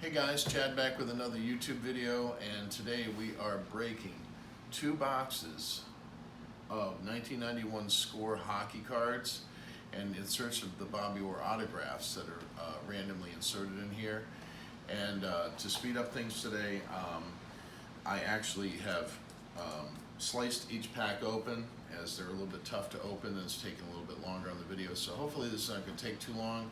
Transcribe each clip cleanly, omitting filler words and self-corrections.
Hey guys, Chad back with another YouTube video, and today we are breaking 2 boxes of 1991 Score hockey cards and inserts of the Bobby Orr autographs that are randomly inserted in here. And to speed up things today, I actually have sliced each pack open, as they're a little bit tough to open and it's taking a little bit longer on the video, so hopefully this is not going to take too long.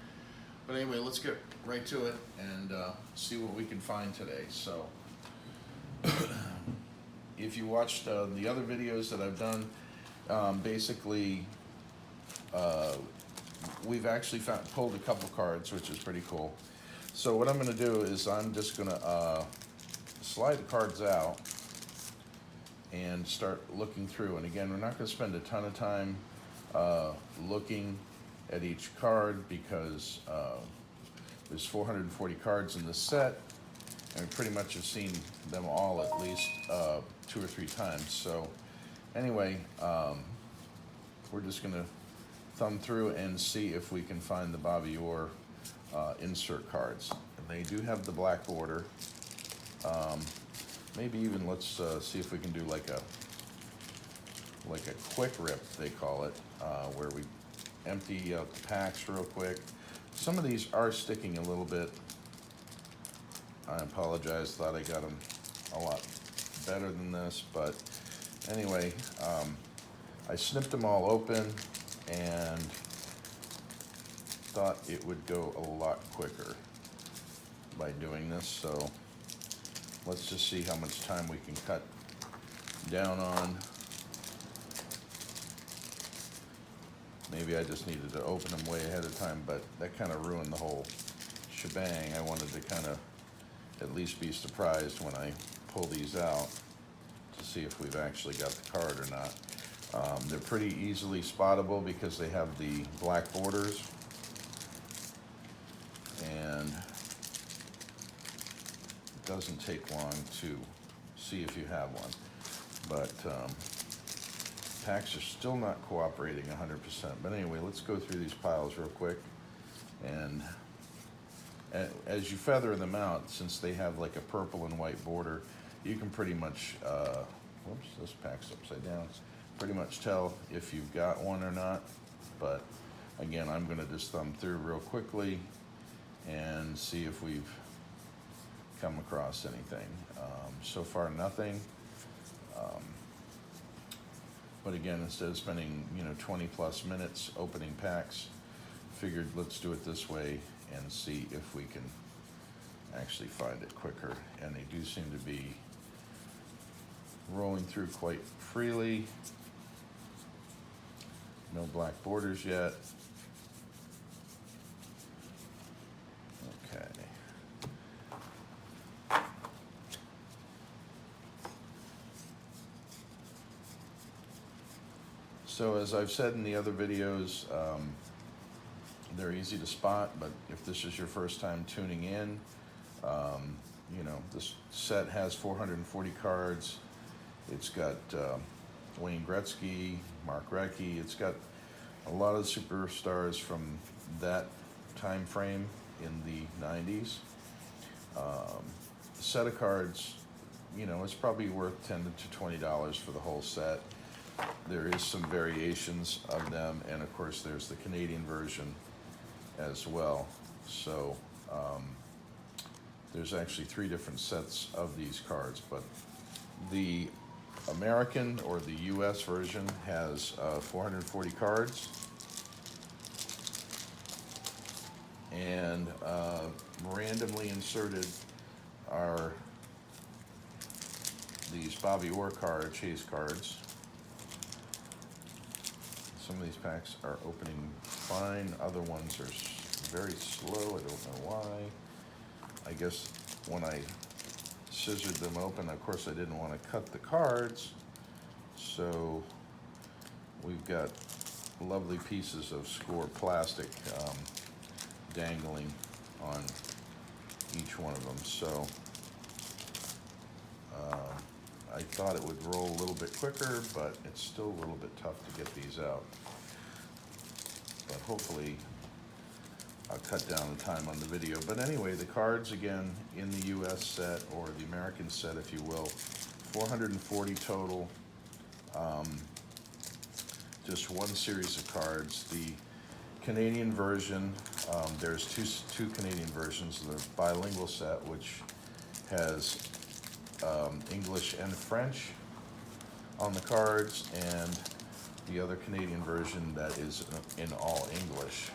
But anyway, let's get right to it and see what we can find today. So, if you watched the other videos that I've done, basically, we've actually pulled a couple cards, which is pretty cool. So what I'm going to do is I'm just going to slide the cards out and start looking through. And again, we're not going to spend a ton of time looking at each card because there's 440 cards in this set, and we pretty much have seen them all at least 2 or 3 times. So anyway, we're just going to thumb through and see if we can find the Bobby Orr insert cards. And they do have the black border. Maybe even let's see if we can do like a quick rip, they call it, where we empty out the packs real quick. Some of these are sticking a little bit. I apologize, thought I got them a lot better than this, but anyway, I snipped them all open and thought it would go a lot quicker by doing this. So let's just see how much time we can cut down on. Maybe I just needed to open them way ahead of time, but that kind of ruined the whole shebang. I wanted to kind of at least be surprised when I pull these out to see if we've actually got the card or not. They're pretty easily spottable because they have the black borders, and it doesn't take long to see if you have one. But packs are still not cooperating 100%. But anyway, let's go through these piles real quick. And as you feather them out, since they have like a purple and white border, you can pretty much, whoops, this pack's upside down. Pretty much tell if you've got one or not. But again, I'm gonna just thumb through real quickly and see if we've come across anything. So far, nothing. But again, instead of spending 20 plus minutes opening packs, figured let's do it this way and see if we can actually find it quicker. And they do seem to be rolling through quite freely. No black borders yet. Okay. So as I've said in the other videos, they're easy to spot, but if this is your first time tuning in, this set has 440 cards. It's got Wayne Gretzky, Mark Recchi. It's got a lot of superstars from that time frame in the 90s. The set of cards, it's probably worth $10 to $20 for the whole set. There is some variations of them, and of course there's the Canadian version as well. So there's actually 3 different sets of these cards, but the American or the US version has 440 cards, and randomly inserted are these Bobby Orr chase cards. Some of these packs are opening fine, other ones are very slow, I don't know why. I guess when I scissored them open, of course I didn't want to cut the cards, so we've got lovely pieces of Score plastic dangling on each one of them. So I thought it would roll a little bit quicker, but it's still a little bit tough to get these out. But hopefully I'll cut down the time on the video. But anyway, the cards again in the US set, or the American set if you will, 440 total. Just one series of cards. The Canadian version, there's two Canadian versions. The bilingual set, which has English and French on the cards, and the other Canadian version that is in all English.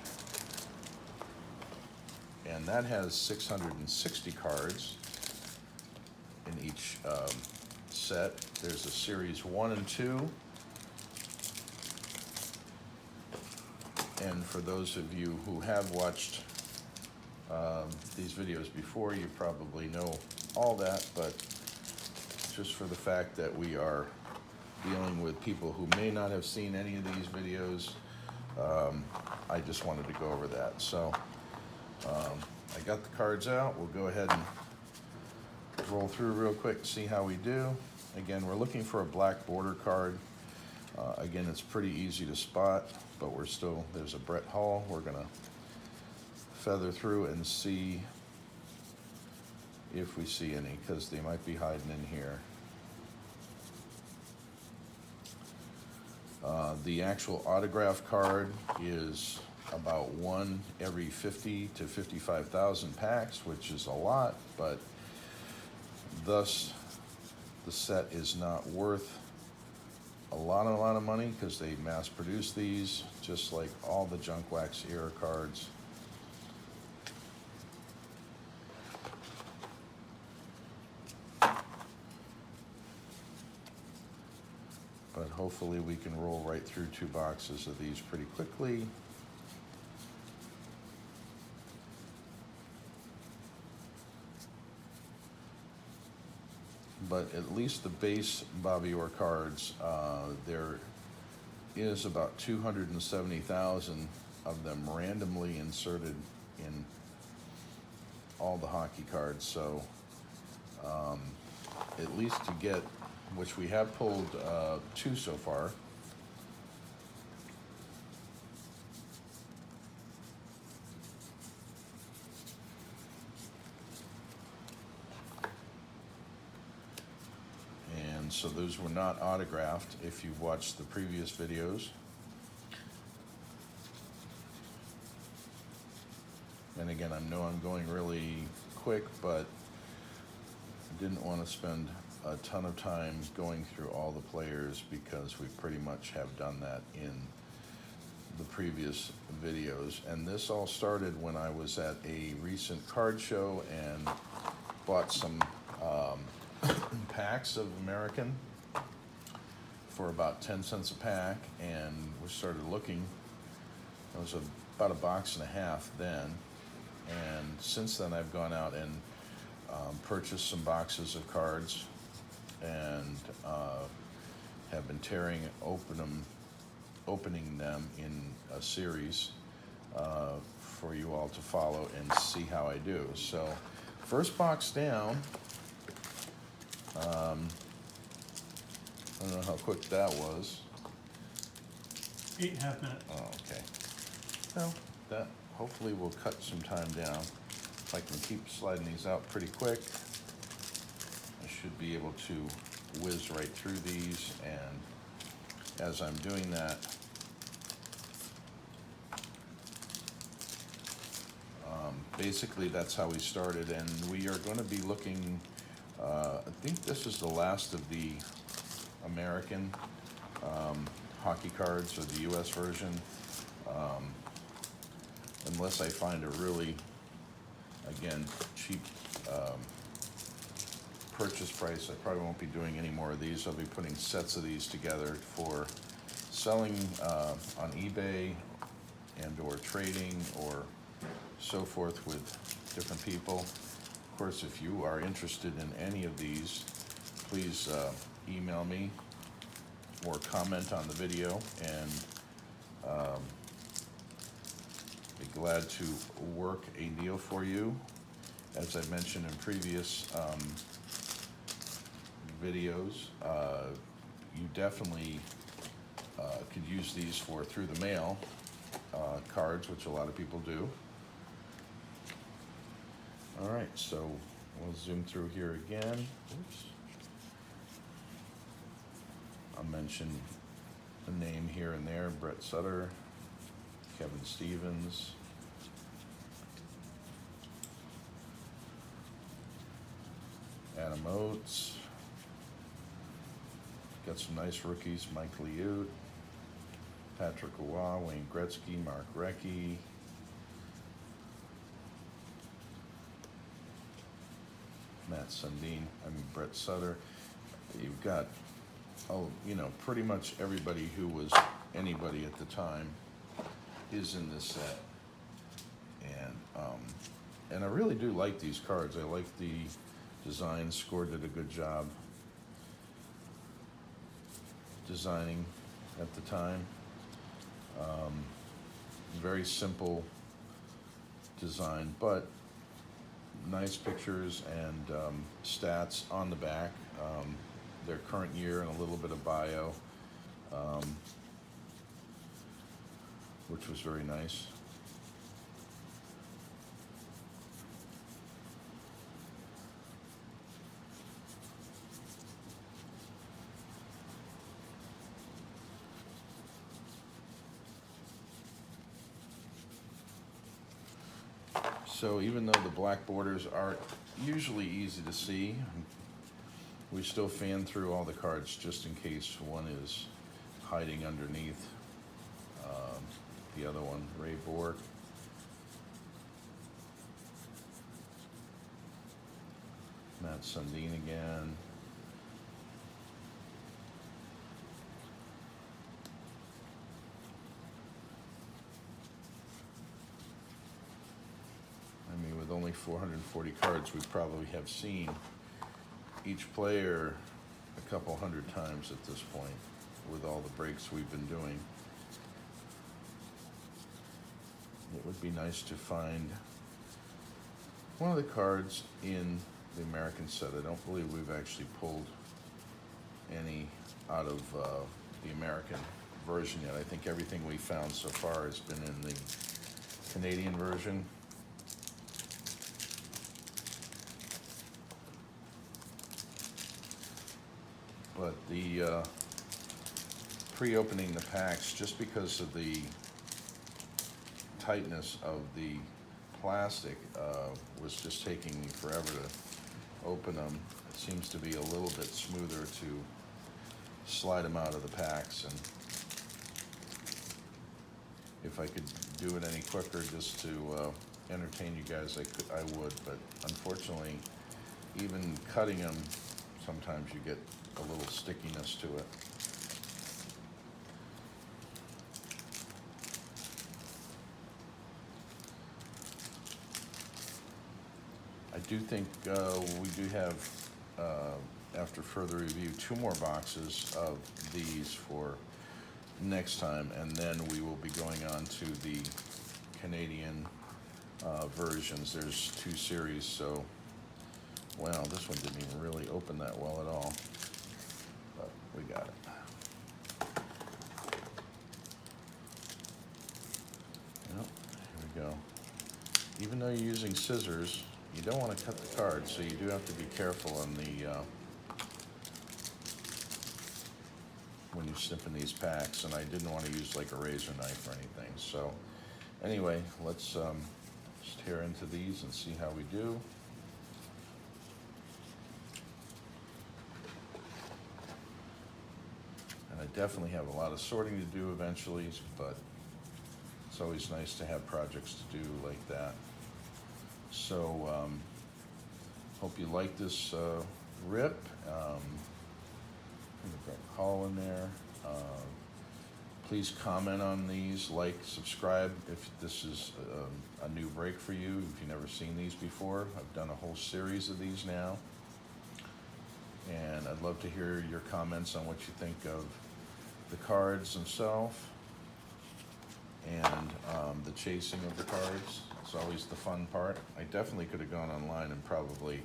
And that has 660 cards in each set. There's a series 1 and 2. And for those of you who have watched these videos before, you probably know all that, but just for the fact that we are dealing with people who may not have seen any of these videos, I just wanted to go over that. So I got the cards out. We'll go ahead and roll through real quick and see how we do. Again, we're looking for a black border card. Again, it's pretty easy to spot, but there's a Brett Hull. We're gonna feather through and see if we see any, because they might be hiding in here. The actual autograph card is about 1 every 50 to 55,000 packs, which is a lot, but thus the set is not worth a lot of money, because they mass produce these just like all the Junk Wax era cards. But hopefully we can roll right through 2 boxes of these pretty quickly. But at least the base Bobby Orr cards, there is about 270,000 of them randomly inserted in all the hockey cards. So at least to get, which we have pulled 2 so far. And so those were not autographed if you've watched the previous videos. And again, I know I'm going really quick, but I didn't want to spend a ton of time going through all the players, because we pretty much have done that in the previous videos. And this all started when I was at a recent card show and bought some packs of American for about 10 cents a pack, and we started looking. It was about a box and a half then, and since then I've gone out and purchased some boxes of cards, and have been opening them in a series for you all to follow and see how I do. So first box down, I don't know how quick that was. 8.5 minutes. Oh, okay. Well, that hopefully will cut some time down. If I can keep sliding these out pretty quick, I should be able to whiz right through these. And as I'm doing that, basically that's how we started. And we are going to be looking, I think this is the last of the American hockey cards, or the US version, unless I find a really, again, cheap purchase price. I probably won't be doing any more of these. I'll be putting sets of these together for selling on eBay and or trading or so forth with different people. Of course, if you are interested in any of these, please email me or comment on the video, and be glad to work a deal for you. As I mentioned in previous videos, you definitely could use these for through the mail cards, which a lot of people do. All right, so we'll zoom through here again. Oops. I'll mention a name here and there: Brett Sutter, Kevin Stevens, Adam Oates. Got some nice rookies: Mike Liut, Patrick Roy, Wayne Gretzky, Mark Recchi, Matt Sundin, Brett Sutter. You've got, pretty much everybody who was anybody at the time is in this set. And I really do like these cards. I like the design. Score did a good job designing at the time. Very simple design, but nice pictures and stats on the back, their current year and a little bit of bio, which was very nice. So even though the black borders are usually easy to see, we still fan through all the cards just in case one is hiding underneath the other one. Ray Bourque, Matt Sundin again. With only 440 cards, we probably have seen each player a couple hundred times at this point with all the breaks we've been doing. It would be nice to find one of the cards in the American set. I don't believe we've actually pulled any out of the American version yet. I think everything we found so far has been in the Canadian version. But the pre-opening the packs, just because of the tightness of the plastic, was just taking me forever to open them. It seems to be a little bit smoother to slide them out of the packs, and if I could do it any quicker just to entertain you guys, I would, but unfortunately, even cutting them, sometimes you get a little stickiness to it. I do think we do have, after further review, 2 more boxes of these for next time, and then we will be going on to the Canadian versions. There's 2 series, so wow, this one didn't even really open that well at all, but we got it. Yep, here we go. Even though you're using scissors, you don't want to cut the cards, so you do have to be careful on the when you're snipping these packs, and I didn't want to use like a razor knife or anything. So anyway, let's just tear into these and see how we do. I definitely have a lot of sorting to do eventually, but it's always nice to have projects to do like that. So, hope you like this rip. We've got Hall in there. Please comment on these, like, subscribe if this is a new break for you, if you've never seen these before. I've done a whole series of these now, and I'd love to hear your comments on what you think of the cards themselves and the chasing of the cards. It's always the fun part. I definitely could have gone online and probably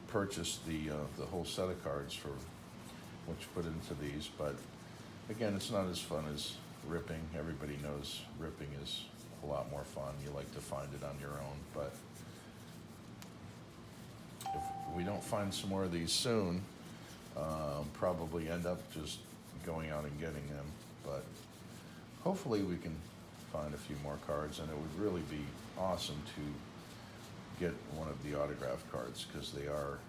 purchased the whole set of cards for what you put into these, but again, it's not as fun as ripping. Everybody knows ripping is a lot more fun. You like to find it on your own, but we don't find some more of these soon, probably end up just going out and getting them. But hopefully we can find a few more cards, and it would really be awesome to get one of the autographed cards, because they are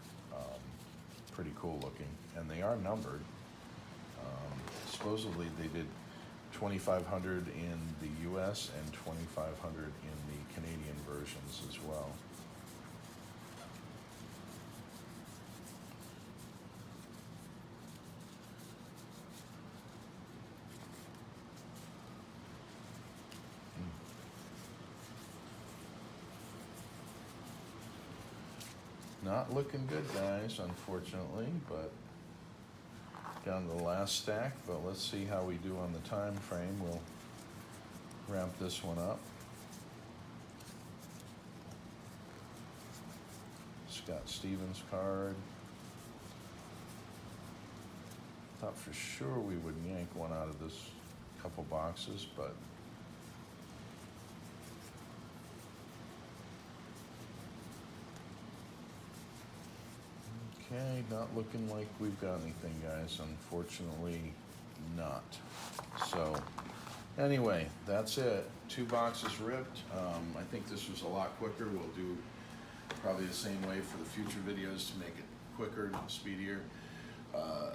pretty cool looking, and they are numbered. Supposedly they did 2,500 in the US and 2,500 in the Canadian versions as well. Not looking good, guys, unfortunately, but down to the last stack. But let's see how we do on the time frame. We'll ramp this one up. Scott Stevens card. Thought for sure we would yank one out of this couple boxes, but okay, not looking like we've got anything, guys. Unfortunately, not. So, anyway, that's it. 2 boxes ripped. I think this was a lot quicker. We'll do probably the same way for the future videos to make it quicker, speedier.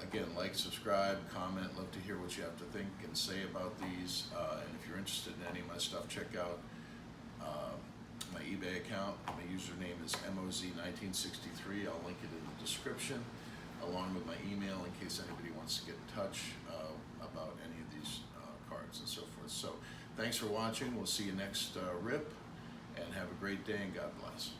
Again, like, subscribe, comment. Love to hear what you have to think and say about these. And if you're interested in any of my stuff, check out my eBay account. My username is MOZ1963. I'll link it in the description, along with my email, in case anybody wants to get in touch about any of these cards and so forth. So thanks for watching. We'll see you next rip, and have a great day, and God bless.